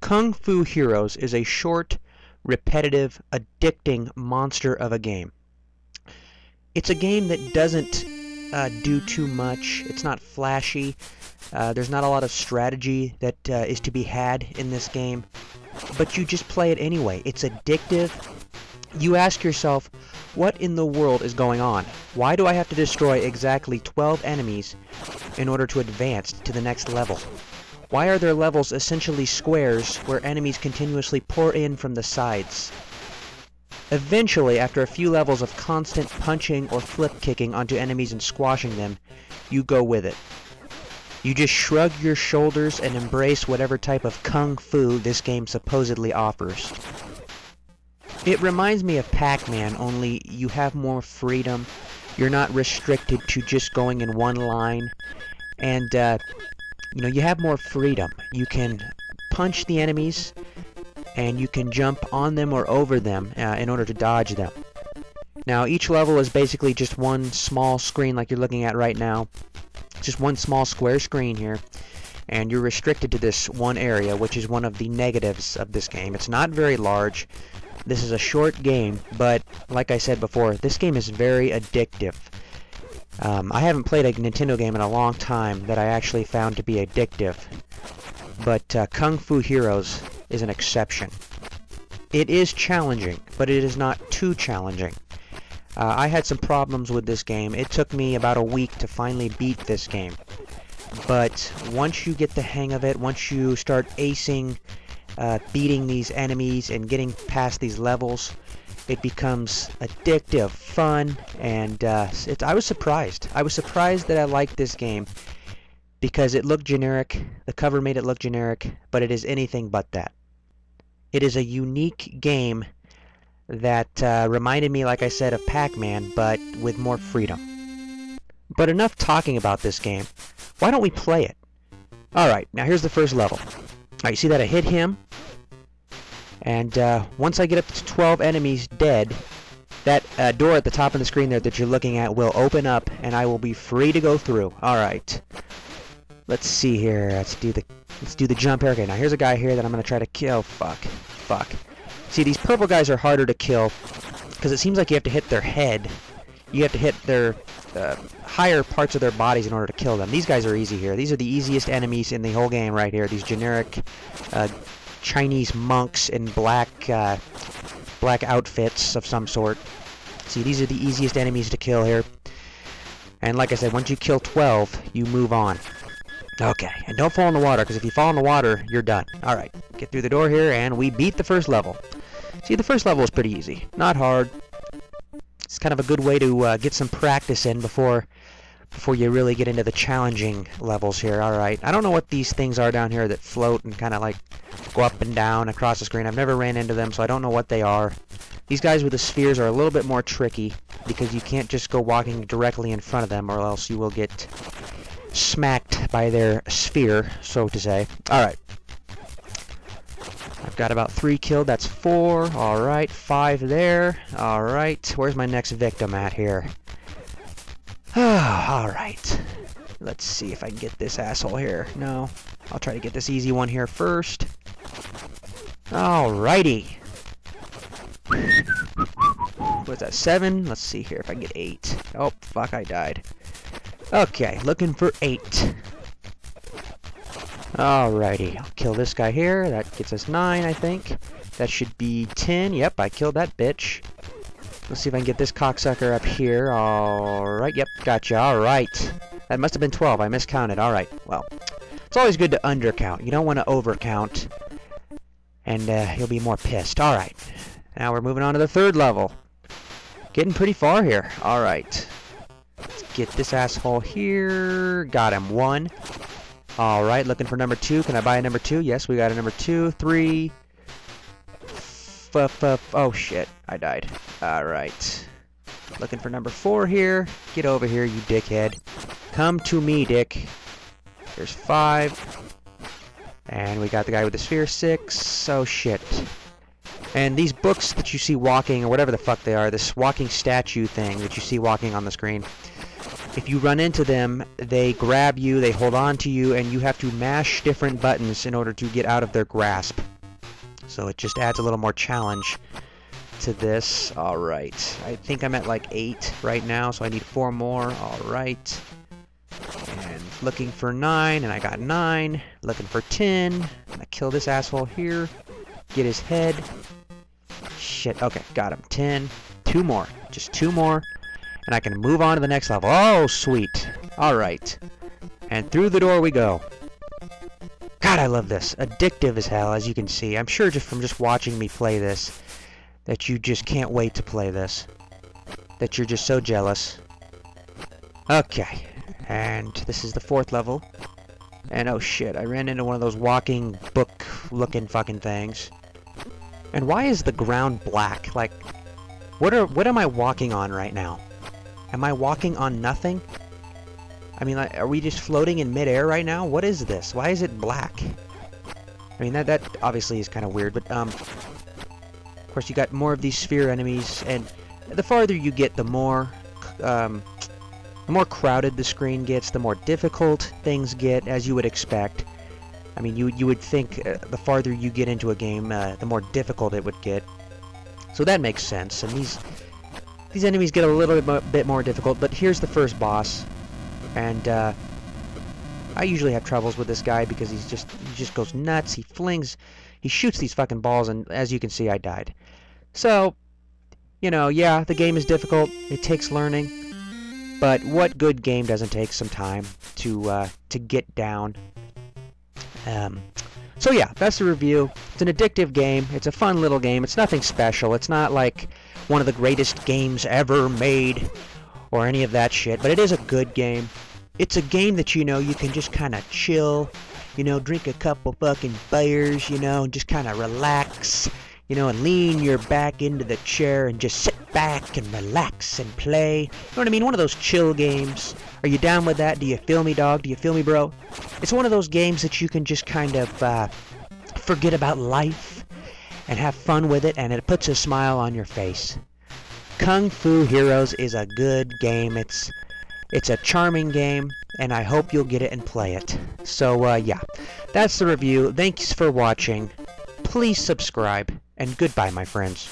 Kung Fu Heroes is a short, repetitive, addicting monster of a game. It's a game that doesn't do too much. It's not flashy. There's not a lot of strategy that is to be had in this game, but you just play it anyway. It's addictive. You ask yourself, what in the world is going on? Why do I have to destroy exactly 12 enemies in order to advance to the next level? Why are there levels essentially squares where enemies continuously pour in from the sides? Eventually, after a few levels of constant punching or flip kicking onto enemies and squashing them, you go with it. You just shrug your shoulders and embrace whatever type of kung fu this game supposedly offers. It reminds me of Pac-Man, only you have more freedom. You're not restricted to just going in one line, and you have more freedom. You can punch the enemies, and you can jump on them or over them in order to dodge them. Now, each level is basically just one small screen like you're looking at right now. Just one small square screen here, and you're restricted to this one area, which is one of the negatives of this game. It's not very large. This is a short game, but like I said before, this game is very addictive. I haven't played a Nintendo game in a long time that I actually found to be addictive, but Kung Fu Heroes is an exception. It is challenging, but it is not too challenging. I had some problems with this game. It took me about a week to finally beat this game. But once you get the hang of it, once you start acing, beating these enemies and getting past these levels, it becomes addictive, fun, and I was surprised. I was surprised that I liked this game because it looked generic. The cover made it look generic, but it is anything but that. It is a unique game that reminded me, like I said, of Pac-Man, but with more freedom. But enough talking about this game. Why don't we play it? Alright, now here's the first level. Alright, you see that I hit him? And once I get up to 12 enemies dead, that door at the top of the screen there that you're looking at will open up, and I will be free to go through. Alright. Let's see here. Let's do the jump here. Okay, now here's a guy here that I'm going to try to kill. Fuck. See, these purple guys are harder to kill because it seems like you have to hit their head. You have to hit their higher parts of their bodies in order to kill them. These guys are easy here. These are the easiest enemies in the whole game right here. These generic Chinese monks in black outfits of some sort. See, these are the easiest enemies to kill here. And like I said, once you kill 12, you move on. Okay, and don't fall in the water, because if you fall in the water, you're done. Alright, get through the door here, and we beat the first level. See, the first level is pretty easy. Not hard. It's kind of a good way to get some practice in before you really get into the challenging levels here. Alright, I don't know what these things are down here that float and kind of like go up and down across the screen. I've never ran into them, so I don't know what they are. These guys with the spheres are a little bit more tricky, because you can't just go walking directly in front of them, or else you will get smacked by their sphere, so to say. Alright. I've got about 3 killed. That's 4. Alright. 5 there. Alright. Where's my next victim at here? Alright. Let's see if I can get this asshole here. No. I'll try to get this easy one here first. Alrighty. What's that? 7? Let's see here if I can get 8. Oh, fuck, I died. Okay, looking for 8. Alrighty, I'll kill this guy here. That gets us 9, I think. That should be 10. Yep, I killed that bitch. Let's see if I can get this cocksucker up here. Alright, yep, gotcha. Alright. That must have been 12. I miscounted. Alright, well. It's always good to undercount. You don't want to overcount. And you'll be more pissed. Alright. Now we're moving on to the third level. Getting pretty far here. Alright. Let's get this asshole here. Got him. 1. Alright, looking for number 2. Can I buy a number 2? Yes, we got a number 2. 3. Oh shit, I died. Alright. Looking for number 4 here. Get over here, you dickhead. Come to me, dick. There's 5. And we got the guy with the sphere. 6. Oh shit. And these books that you see walking, or whatever the fuck they are, this walking statue thing that you see walking on the screen, if you run into them, they grab you, they hold on to you, and you have to mash different buttons in order to get out of their grasp. So it just adds a little more challenge to this. Alright, I think I'm at like 8 right now, so I need 4 more. Alright. And looking for 9, and I got 9. Looking for 10. I'm gonna kill this asshole here. Get his head. Shit, okay, got him. 10. 2 more. Just 2 more. And I can move on to the next level. Oh, sweet. Alright. And through the door we go. God, I love this. Addictive as hell, as you can see. I'm sure just from just watching me play this, that you just can't wait to play this. That you're just so jealous. Okay. And this is the 4th level. And oh shit, I ran into one of those walking book-looking fucking things. And why is the ground black? Like, what am I walking on right now? Am I walking on nothing? I mean, like, are we just floating in midair right now? What is this? Why is it black? I mean, that obviously is kind of weird, but, of course, you got more of these sphere enemies, and the farther you get, the more crowded the screen gets, the more difficult things get, as you would expect. I mean, you would think the farther you get into a game, the more difficult it would get. So that makes sense, and these enemies get a little bit more difficult, but here's the first boss. And I usually have troubles with this guy because he just goes nuts. He shoots these fucking balls, and as you can see, I died. So, you know, yeah, the game is difficult. It takes learning, but what good game doesn't take some time to get down? So yeah, that's the review. It's an addictive game. It's a fun little game. It's nothing special. It's not like one of the greatest games ever made or any of that shit, but it is a good game. It's a game that, you know, you can just kind of chill, you know, drink a couple fucking beers, you know, and just kind of relax, you know, and lean your back into the chair and just sit back and relax and play. You know what I mean? One of those chill games. Are you down with that? Do you feel me, dog? Do you feel me, bro? It's one of those games that you can just kind of forget about life and have fun with it, and it puts a smile on your face. Kung Fu Heroes is a good game. It's a charming game, and I hope you'll get it and play it. So, yeah, that's the review. Thanks for watching. Please subscribe, and goodbye, my friends.